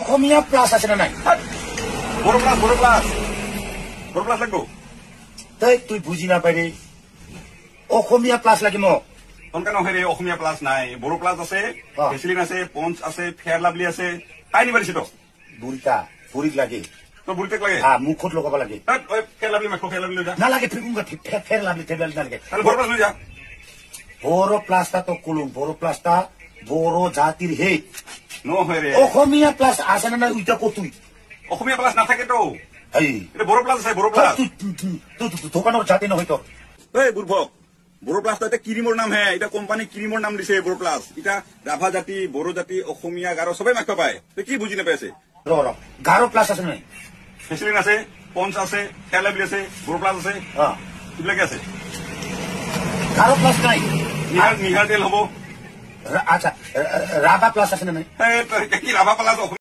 অসমীয়া plus আছে না নাই বড় প্লাস লাগবো তাই তুই বুঝি না পাইরে অসমীয়া প্লাস লাগে মোক তনকা নহয় রে অসমীয়া প্লাস নাই বড় প্লাস আছে অ। ভেসলিন আছে পঞ্চ আছে ফেয়ার লাভলি আছে তাই নিবা দিছি তো বুড়িটা ভৰিত লাগে তো বুলতেক লাগে মুখত লগাব লাগে ফেয়ার লাভলি মাখো ফেয়ার লাভলি লৈ যা নালাগে ফের লাভলি টেবল নালাগে তাহলে বড় প্লাস লৈ যা বড় প্লাসটা তো কলুম বড় প্লাসটা বড় জাতির হে নহয় রে অসমীয়া প্লাস আছে না নাই উইটা কতুই অসমীয়া প্লাস নাথাকে তো এই এটা বড় প্লাস আছে বড় প্লাস দোকানের জাতি নহয় তোর এই বুর্বক বড় প্লাস তো এটা ক্ৰিমৰ নাম হে এটা কোম্পানী ক্ৰিমৰ নাম দিছে বড় প্লাস এটা ৰাভা জাতি বড়ো জাতি অসমীয়া গাৰো সবাই মাখব পায় তো কি বুজি নাপাইছে গাঢ় প্লাস আছে নাই ভেসলিন আছে পঞ্চ আছে ফেয়ার লাভলি আছে বড় প্লাস আছে এইবিলাকে আছে গাঢ় প্লাস নাই নিহার তেল হব আচ্ছা রাভা প্লাস আছে না নাই কি রাভা প্লাস